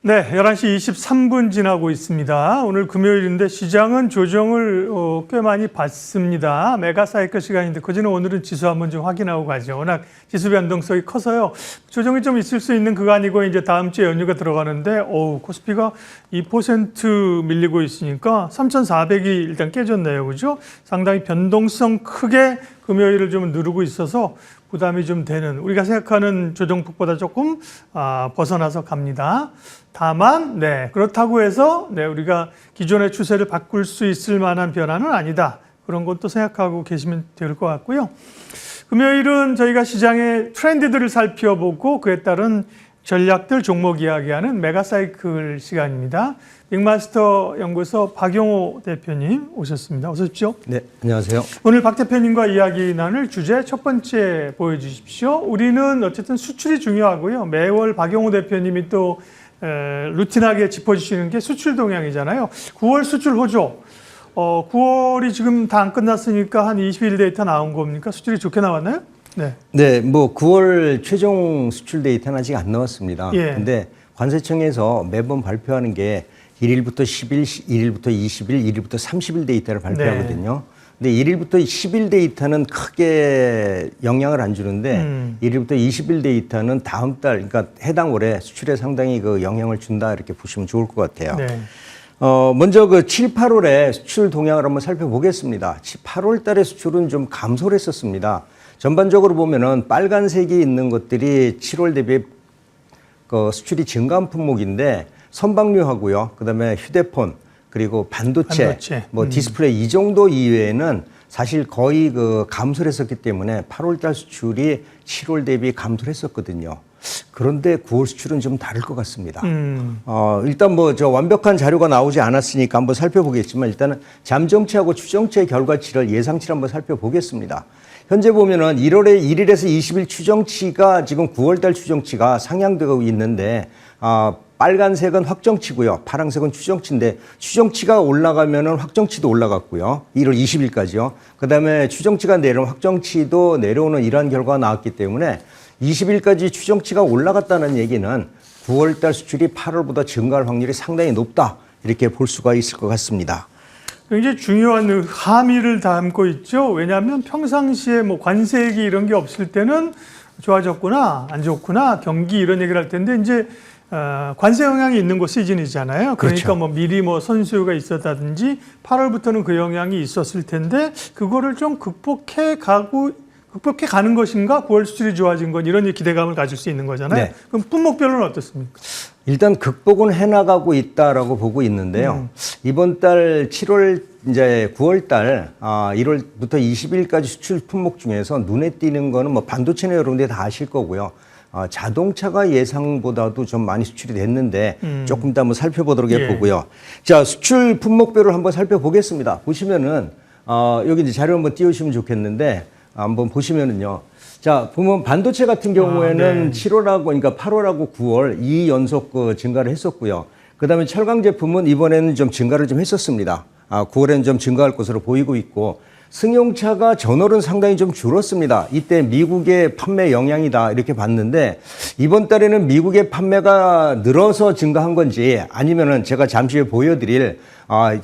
네, 11시 23분 지나고 있습니다. 오늘 금요일인데 시장은 조정을 꽤 많이 받습니다. 메가사이클 시간인데 그전에 오늘은 지수 한번 좀 확인하고 가죠. 워낙 지수 변동성이 커서요. 조정이 좀 있을 수 있는 그간이고 이제 다음 주에 연휴가 들어가는데 코스피가 2% 밀리고 있으니까 3,400이 일단 깨졌네요. 그죠? 상당히 변동성 크게 금요일을 좀 누르고 있어서 부담이 좀 되는, 우리가 생각하는 조정폭보다 조금 벗어나서 갑니다. 다만 그렇다고 해서 우리가 기존의 추세를 바꿀 수 있을 만한 변화는 아니다. 그런 것도 생각하고 계시면 될 것 같고요. 금요일은 저희가 시장의 트렌드들을 살펴보고 그에 따른 전략들, 종목 이야기하는 메가사이클 시간입니다. 빅마스터 연구소 박용호 대표님 오셨습니다. 어서 오십시오. 네, 안녕하세요. 오늘 박 대표님과 이야기 나눌 주제 첫 번째 보여주십시오. 우리는 어쨌든 수출이 중요하고요. 매월 박용호 대표님이 또 루틴하게 짚어주시는 게 수출 동향이잖아요. 9월 수출 호조. 9월이 지금 다 안 끝났으니까 한 20일 데이터 나온 겁니까? 수출이 좋게 나왔나요? 네, 뭐 9월 최종 수출 데이터는 아직 안 나왔습니다. 예. 근데 관세청에서 매번 발표하는 게 1일부터 10일, 1일부터 20일, 1일부터 30일 데이터를 발표하거든요. 근데 1일부터 10일 데이터는 크게 영향을 안 주는데 1일부터 20일 데이터는 다음 달, 그러니까 해당 월에 수출에 상당히 그 영향을 준다 이렇게 보시면 좋을 것 같아요. 네. 먼저 그 7, 8월에 수출 동향을 한번 살펴보겠습니다. 8월 달에 수출은 좀 감소를 했었습니다. 전반적으로 보면은 빨간색이 있는 것들이 7월 대비 그 수출이 증가한 품목인데 선박류하고요. 그다음에 휴대폰 그리고 반도체. 뭐 디스플레이 이 정도 이외에는 사실 거의 그 감소를 했었기 때문에 8월 달 수출이 7월 대비 감소를 했었거든요. 그런데 9월 수출은 좀 다를 것 같습니다. 일단 뭐 저 완벽한 자료가 나오지 않았으니까 한번 살펴보겠지만 일단은 잠정치하고 추정치의 결과치를 예상치를 한번 살펴보겠습니다. 현재 보면은 1월에 1일에서 20일 추정치가 지금 9월 달 추정치가 상향되고 있는데 빨간색은 확정치고요. 파란색은 추정치인데 추정치가 올라가면은 확정치도 올라갔고요. 1월 20일까지요. 그다음에 추정치가 내려오면 확정치도 내려오는 이러한 결과가 나왔기 때문에 20일까지 추정치가 올라갔다는 얘기는 9월 달 수출이 8월보다 증가할 확률이 상당히 높다. 이렇게 볼 수가 있을 것 같습니다. 굉장히 중요한 함의를 담고 있죠. 왜냐하면 평상시에 뭐 관세액이 이런 게 없을 때는 좋아졌구나, 안 좋구나, 경기 이런 얘기를 할 텐데 이제 관세 영향이 있는 거 시즌이잖아요. 그러니까 그렇죠. 뭐 미리 뭐 선수요가 있었다든지 8월부터는 그 영향이 있었을 텐데 그거를 좀 극복해 가는 것인가? 9월 수출이 좋아진 건 이런 기대감을 가질 수 있는 거잖아요. 네. 그럼 품목별로는 어떻습니까? 일단 극복은 해나가고 있다라고 보고 있는데요. 이번 달 7월 이제 9월 달 1월부터 20일까지 수출 품목 중에서 눈에 띄는 거는 뭐 반도체는 여러분들이 다 아실 거고요. 자동차가 예상보다도 좀 많이 수출이 됐는데 조금 더 한번 살펴보도록 해보고요. 자, 수출 품목별로 한번 살펴보겠습니다. 보시면은 여기 이제 자료 한번 띄우시면 좋겠는데 한번 보시면은요. 자, 보면 반도체 같은 경우에는 7월하고 그러니까 8월하고 9월 2연속 증가를 했었고요. 그다음에 철강 제품은 이번에는 좀 증가를 좀 했었습니다. 9월에는 좀 증가할 것으로 보이고 있고 승용차가 전월은 상당히 좀 줄었습니다. 이때 미국의 판매 영향이다 이렇게 봤는데 이번 달에는 미국의 판매가 늘어서 증가한 건지 아니면은 제가 잠시 후에 보여드릴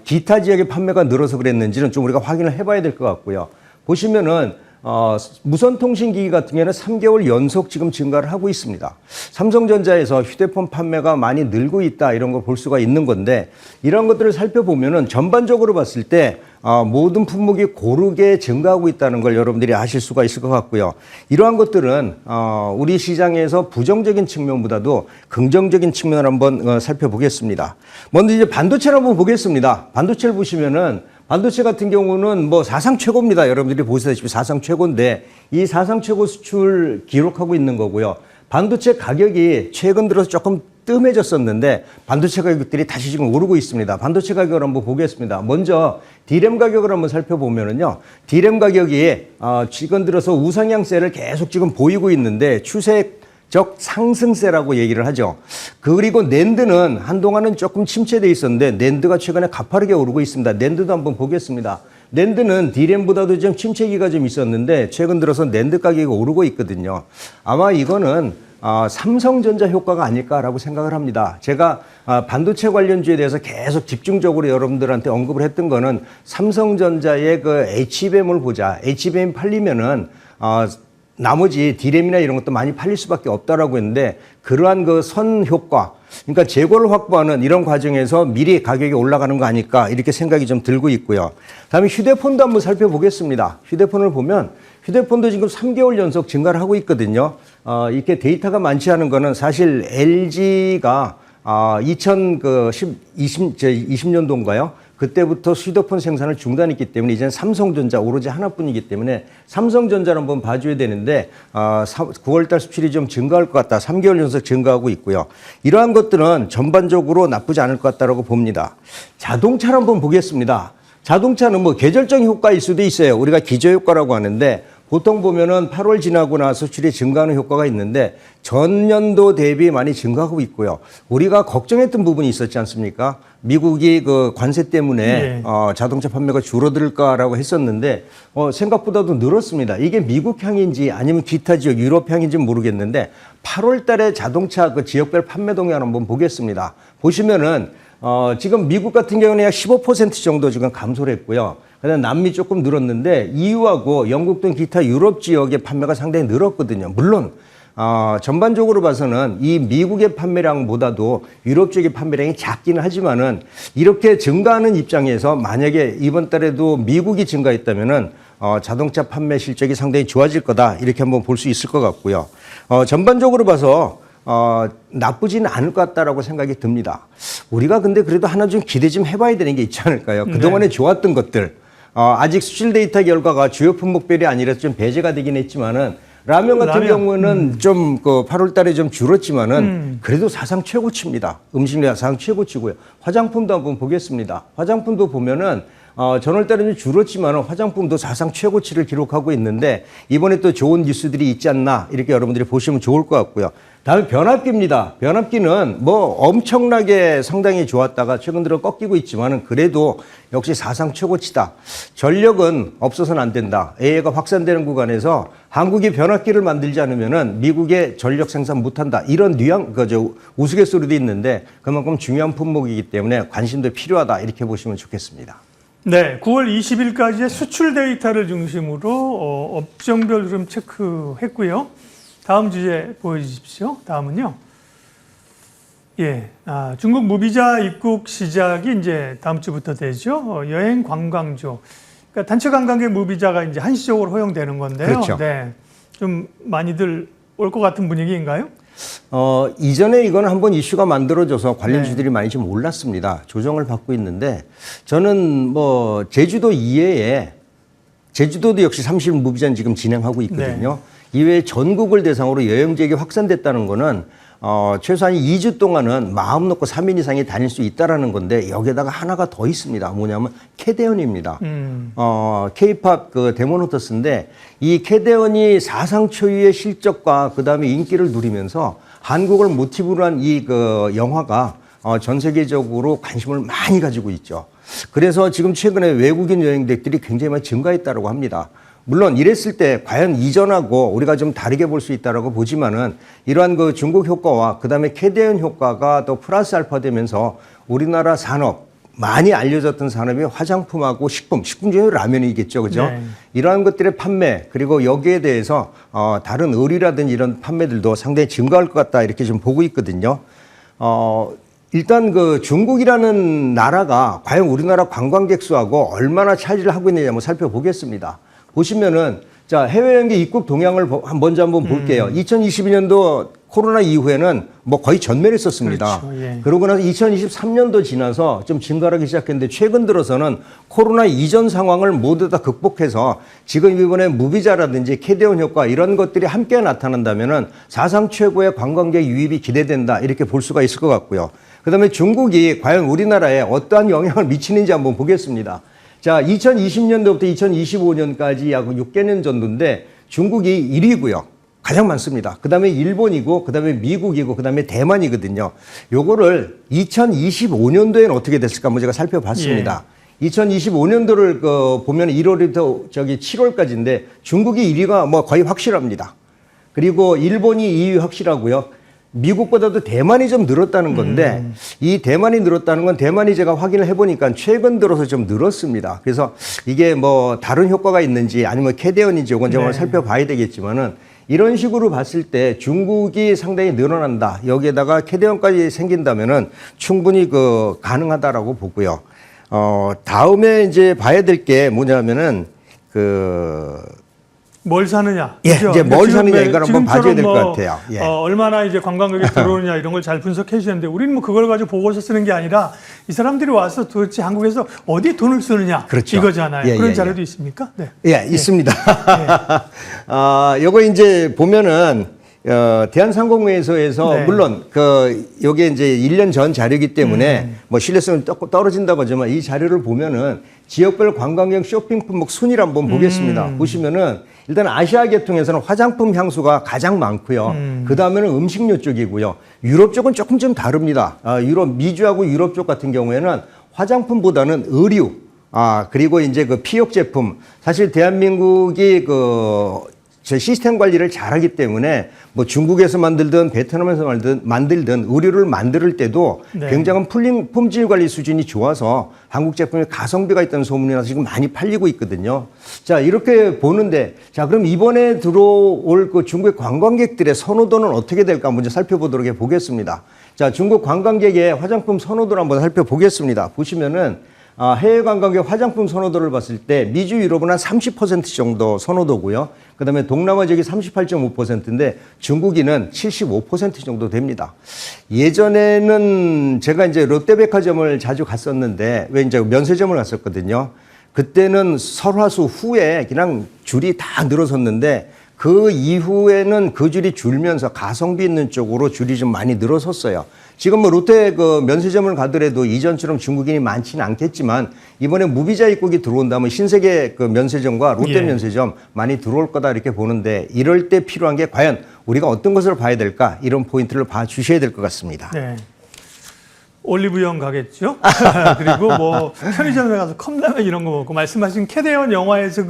기타 지역의 판매가 늘어서 그랬는지는 좀 우리가 확인을 해봐야 될 것 같고요. 보시면은 무선통신기기 같은 경우에는 3개월 연속 지금 증가를 하고 있습니다. 삼성전자에서 휴대폰 판매가 많이 늘고 있다 이런 걸 볼 수가 있는 건데 이런 것들을 살펴보면은 전반적으로 봤을 때 모든 품목이 고르게 증가하고 있다는 걸 여러분들이 아실 수가 있을 것 같고요. 이러한 것들은 우리 시장에서 부정적인 측면보다도 긍정적인 측면을 한번 살펴보겠습니다. 먼저 이제 반도체를 한번 보겠습니다. 반도체를 보시면은 반도체 같은 경우는 뭐 사상 최고입니다. 여러분들이 보시다시피 사상 최고인데 이 사상 최고 수출 기록하고 있는 거고요. 반도체 가격이 최근 들어서 조금 뜸해졌었는데 반도체 가격들이 다시 지금 오르고 있습니다. 반도체 가격을 한번 보겠습니다. 먼저 D램 가격을 한번 살펴보면은요. D램 가격이 최근 들어서 우상향세를 계속 지금 보이고 있는데 추세적 상승세라고 얘기를 하죠. 그리고 낸드는 한동안은 조금 침체돼 있었는데 낸드가 최근에 가파르게 오르고 있습니다. 낸드도 한번 보겠습니다. 낸드는 D램보다도 좀 침체기가 좀 있었는데 최근 들어서 낸드 가격이 오르고 있거든요. 아마 이거는 삼성전자 효과가 아닐까라고 생각을 합니다. 제가 반도체 관련주에 대해서 계속 집중적으로 여러분들한테 언급을 했던 거는 삼성전자의 그 HBM을 보자. HBM 팔리면은 나머지 D램이나 이런 것도 많이 팔릴 수밖에 없다라고 했는데 그러한 그 선 효과, 그러니까 재고를 확보하는 이런 과정에서 미리 가격이 올라가는 거 아닐까 이렇게 생각이 좀 들고 있고요. 다음에 휴대폰도 한번 살펴보겠습니다. 휴대폰을 보면 휴대폰도 지금 3개월 연속 증가를 하고 있거든요. 이렇게 데이터가 많지 않은 거는 사실 LG가 2020년도인가요? 그때부터 휴대폰 생산을 중단했기 때문에 이제는 삼성전자 오로지 하나뿐이기 때문에 삼성전자를 한번 봐줘야 되는데 9월달 수출이 좀 증가할 것 같다. 3개월 연속 증가하고 있고요. 이러한 것들은 전반적으로 나쁘지 않을 것 같다라고 봅니다. 자동차를 한번 보겠습니다. 자동차는 뭐 계절적인 효과일 수도 있어요. 우리가 기저효과라고 하는데 보통 보면은 8월 지나고 나서 수출이 증가하는 효과가 있는데 전년도 대비 많이 증가하고 있고요. 우리가 걱정했던 부분이 있었지 않습니까? 미국이 그 관세 때문에 자동차 판매가 줄어들까라고 했었는데 생각보다도 늘었습니다. 이게 미국향인지 아니면 기타 지역 유럽향인지는 모르겠는데 8월 달에 자동차 그 지역별 판매 동향 한번 보겠습니다. 보시면은 지금 미국 같은 경우는 약 15% 정도 지금 감소를 했고요. 그다음에 남미 조금 늘었는데 EU하고 영국 등 기타 유럽 지역의 판매가 상당히 늘었거든요. 물론 전반적으로 봐서는 이 미국의 판매량보다도 유럽 지역의 판매량이 작기는 하지만은 이렇게 증가하는 입장에서 만약에 이번 달에도 미국이 증가했다면은 자동차 판매 실적이 상당히 좋아질 거다 이렇게 한번 볼 수 있을 것 같고요. 전반적으로 봐서 나쁘지는 않을 것 같다라고 생각이 듭니다. 우리가 근데 그래도 하나 좀 기대 좀 해봐야 되는 게 있지 않을까요? 그동안에 좋았던 것들. 아직 수출 데이터 결과가 주요 품목별이 아니라 좀 배제가 되긴 했지만은 라면 같은 경우는 좀 그 8월 달에 좀 줄었지만은 그래도 사상 최고치입니다. 음식료 사상 최고치고요. 화장품도 한번 보겠습니다. 화장품도 보면은 전월 달에는 줄었지만 화장품도 사상 최고치를 기록하고 있는데 이번에 또 좋은 뉴스들이 있지 않나 이렇게 여러분들이 보시면 좋을 것 같고요. 다음에 변압기입니다. 변압기는 뭐 엄청나게 상당히 좋았다가 최근 들어 꺾이고 있지만은 그래도 역시 사상 최고치다. 전력은 없어서는 안 된다. AI가 확산되는 구간에서 한국이 변압기를 만들지 않으면은 미국의 전력 생산 못한다. 이런 우스갯소리도 있는데 그만큼 중요한 품목이기 때문에 관심도 필요하다. 이렇게 보시면 좋겠습니다. 네, 9월 20일까지의 수출 데이터를 중심으로 업종별 흐름 체크했고요. 다음 주제 보여주십시오. 다음은요. 중국 무비자 입국 시작이 이제 다음 주부터 되죠. 여행 관광주. 그러니까 단체 관광객 무비자가 이제 한시적으로 허용되는 건데요. 그렇죠. 네, 좀 많이들 올 것 같은 분위기인가요? 이전에 이거는 한번 이슈가 만들어져서 관련주들이 많이 좀 올랐습니다. 조정을 받고 있는데 저는 뭐 제주도 이외에 제주도도 역시 30일 무비자는 지금 진행하고 있거든요. 이외에 전국을 대상으로 여행지역이 확산됐다는 거는 최소한 2주 동안은 마음 놓고 3인 이상이 다닐 수 있다라는 건데 여기에다가 하나가 더 있습니다. 뭐냐면 캐대언입니다. K-팝 그 데모노터스인데 이 캐대언이 사상 초유의 실적과 그다음에 인기를 누리면서 한국을 모티브로 한 이 그 영화가 전 세계적으로 관심을 많이 가지고 있죠. 그래서 지금 최근에 외국인 여행객들이 굉장히 많이 증가했다고 합니다. 물론 이랬을 때 과연 이전하고 우리가 좀 다르게 볼 수 있다라고 보지만은 이러한 그 중국 효과와 그다음에 캐대언 효과가 또 플러스 알파 되면서 우리나라 산업 많이 알려졌던 산업이 화장품하고 식품 중에 라면이겠죠, 그죠? 네. 이러한 것들의 판매 그리고 여기에 대해서 다른 의류라든지 이런 판매들도 상당히 증가할 것 같다 이렇게 좀 보고 있거든요. 일단 그 중국이라는 나라가 과연 우리나라 관광객 수하고 얼마나 차이를 하고 있느냐 한번 살펴보겠습니다. 보시면은 자 해외여행객 입국 동향을 먼저 한번 볼게요. 2022년도 코로나 이후에는 뭐 거의 전멸했었습니다. 그렇죠, 예. 그러고 나서 2023년도 지나서 좀 증가하기 시작했는데 최근 들어서는 코로나 이전 상황을 모두 다 극복해서 지금 이번에 무비자라든지 캐대언 효과 이런 것들이 함께 나타난다면은 사상 최고의 관광객 유입이 기대된다 이렇게 볼 수가 있을 것 같고요. 그다음에 중국이 과연 우리나라에 어떠한 영향을 미치는지 한번 보겠습니다. 자, 2020년도부터 2025년까지 약 6개년 정도인데 중국이 1위고요. 가장 많습니다. 그 다음에 일본이고, 그 다음에 미국이고, 그 다음에 대만이거든요. 요거를 2025년도에는 어떻게 됐을까 한번 제가 살펴봤습니다. 2025년도를 보면 1월부터 7월까지인데 중국이 1위가 뭐 거의 확실합니다. 그리고 일본이 2위 확실하고요. 미국보다도 대만이 좀 늘었다는 건데 이 대만이 늘었다는 건 대만이 제가 확인을 해보니까 최근 들어서 좀 늘었습니다. 그래서 이게 뭐 다른 효과가 있는지 아니면 캐대언인지 이건 좀 살펴봐야 되겠지만은 이런 식으로 봤을 때 중국이 상당히 늘어난다. 여기에다가 캐대언까지 생긴다면은 충분히 가능하다라고 보고요. 다음에 이제 봐야 될 게 뭐냐면은 뭘 사느냐. 예, 그렇죠? 이제 뭘 지금 사느냐 이걸 한번 봐줘야 될 것 뭐, 같아요. 예. 얼마나 이제 관광객이 들어오느냐 이런 걸 잘 분석해 주셨는데 우리는 뭐 그걸 가지고 보고서 쓰는 게 아니라 이 사람들이 와서 도대체 한국에서 어디에 돈을 쓰느냐 그렇죠. 이거잖아요. 예, 그런 예, 자료도 있습니까? 네. 예, 있습니다. 요거 이제 보면은 대한상공회의소에서 네. 물론 요게 이제 1년 전 자료이기 때문에 뭐 신뢰성이 떨어진다고 하지만 이 자료를 보면은 지역별 관광객 쇼핑 품목 순위를 한번 보겠습니다. 보시면은 일단 아시아 계통에서는 화장품 향수가 가장 많고요. 그 다음에는 음식료 쪽이고요. 유럽 쪽은 조금 좀 다릅니다. 미주하고 유럽 쪽 같은 경우에는 화장품보다는 의류, 그리고 이제 피혁 제품. 사실 대한민국이 저 시스템 관리를 잘하기 때문에 뭐 중국에서 만들든 베트남에서 만들든 의류를 만들 때도 네. 굉장한 품질 관리 수준이 좋아서 한국 제품에 가성비가 있다는 소문이 나서 지금 많이 팔리고 있거든요. 자, 이렇게 보는데 자, 그럼 이번에 들어올 중국의 관광객들의 선호도는 어떻게 될까 먼저 살펴보도록 해보겠습니다. 자, 중국 관광객의 화장품 선호도를 한번 살펴보겠습니다. 보시면은 해외 관광객 화장품 선호도를 봤을 때 미주 유럽은 한 30% 정도 선호도고요. 그다음에 동남아 지역이 38.5%인데 중국인은 75% 정도 됩니다. 예전에는 제가 이제 롯데백화점을 자주 갔었는데 왜 이제 면세점을 갔었거든요. 그때는 설화수 후에 그냥 줄이 다 늘어섰는데 그 이후에는 그 줄이 줄면서 가성비 있는 쪽으로 줄이 좀 많이 늘어섰어요. 지금 뭐 롯데 면세점을 가더라도 이전처럼 중국인이 많지는 않겠지만 이번에 무비자 입국이 들어온다면 신세계 면세점과 롯데 면세점 많이 들어올 거다 이렇게 보는데 이럴 때 필요한 게 과연 우리가 어떤 것을 봐야 될까 이런 포인트를 봐 주셔야 될 것 같습니다. 네. 올리브영 가겠죠. 그리고 뭐 편의점에 가서 컵라면 이런 거 먹고 말씀하신 캐대언 영화에서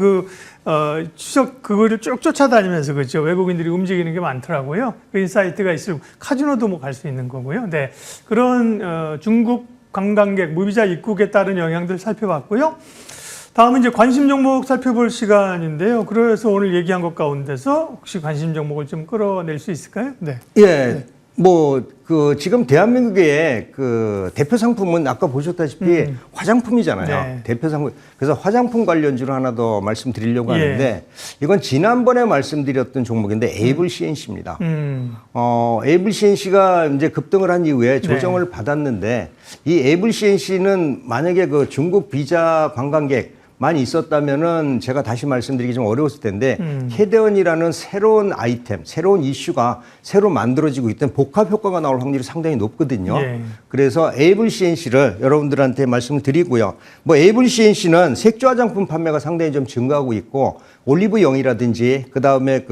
추적 그거를 쭉 쫓아다니면서 그죠 외국인들이 움직이는 게 많더라고요. 그 인사이트가 있을 카지노도 뭐 갈 수 있는 거고요. 네, 그런 중국 관광객 무비자 입국에 따른 영향들 살펴봤고요. 다음은 이제 관심 종목 살펴볼 시간인데요. 그래서 오늘 얘기한 것 가운데서 혹시 관심 종목을 좀 끌어낼 수 있을까요? 네. 예. 네. 지금 대한민국의 대표 상품은 아까 보셨다시피 화장품이잖아요. 네. 대표 상품. 그래서 화장품 관련주로 하나 더 말씀드리려고 하는데 이건 지난번에 말씀드렸던 종목인데 에이블 CNC입니다. 에이블 CNC가 이제 급등을 한 이후에 조정을 받았는데 이 에이블 CNC는 만약에 중국 비자 관광객 많이 있었다면은 제가 다시 말씀드리기 좀 어려웠을 텐데 캐대언이라는 새로운 아이템, 새로운 이슈가 새로 만들어지고 있던 복합 효과가 나올 확률이 상당히 높거든요. 그래서 에이블 CNC를 여러분들한테 말씀을 드리고요. 뭐 에이블 CNC는 색조 화장품 판매가 상당히 좀 증가하고 있고 올리브영이라든지 그다음에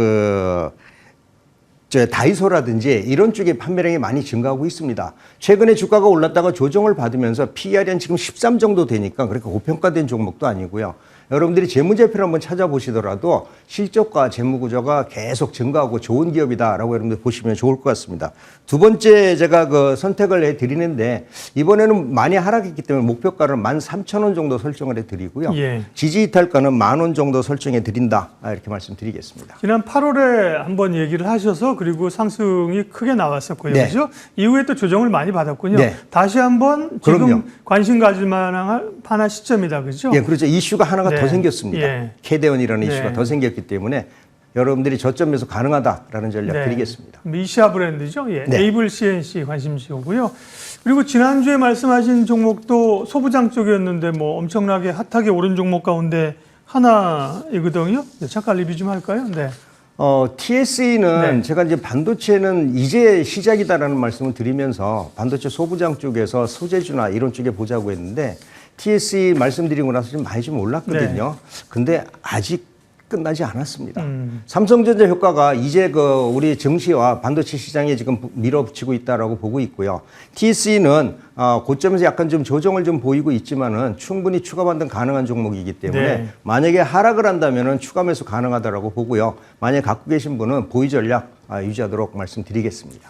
다이소라든지 이런 쪽의 판매량이 많이 증가하고 있습니다. 최근에 주가가 올랐다가 조정을 받으면서 PER은 지금 13 정도 되니까 그렇게 고평가된 종목도 아니고요. 여러분들이 재무제표를 한번 찾아보시더라도 실적과 재무구조가 계속 증가하고 좋은 기업이다라고 여러분들 보시면 좋을 것 같습니다. 두 번째 제가 선택을 해드리는데 이번에는 많이 하락했기 때문에 목표가를 13,000원 정도 설정을 해드리고요. 지지 이탈가는 10,000원 정도 설정해드린다 이렇게 말씀드리겠습니다. 지난 8월에 한번 얘기를 하셔서 그리고 상승이 크게 나왔었고요. 그렇죠? 이후에 또 조정을 많이 받았군요. 다시 한번 지금 관심 가질 만한 시점이다. 그렇죠? 예, 그렇죠. 이슈가 하나가 더 생겼습니다. 캐대언이라는 이슈가 더 생겼기 때문에 여러분들이 저점에서 가능하다라는 전략 드리겠습니다. 미시아 브랜드죠. 에이블 CNC 관심지고요. 그리고 지난주에 말씀하신 종목도 소부장 쪽이었는데 뭐 엄청나게 핫하게 오른 종목 가운데 하나이거든요. 잠깐 리뷰 좀 할까요? 네. TSE는 제가 이제 반도체는 이제 시작이다라는 말씀을 드리면서 반도체 소부장 쪽에서 소재주나 이런 쪽에 보자고 했는데 TSE 말씀드리고 나서 좀 많이 좀 올랐거든요. 근데 아직 끝나지 않았습니다. 삼성전자 효과가 이제 우리 증시와 반도체 시장에 지금 밀어붙이고 있다라고 보고 있고요. TSE는 고점에서 약간 좀 조정을 좀 보이고 있지만은 충분히 추가 반등 가능한 종목이기 때문에 네. 만약에 하락을 한다면은 추가 매수 가능하다라고 보고요. 만약에 갖고 계신 분은 보유 전략 유지하도록 말씀드리겠습니다.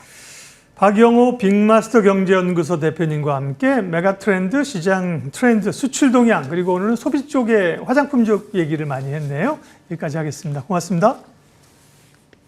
박영호 빅마스터 경제연구소 대표님과 함께 메가트렌드, 시장 트렌드, 수출 동향, 그리고 오늘은 소비 쪽에 화장품 쪽 얘기를 많이 했네요. 여기까지 하겠습니다. 고맙습니다.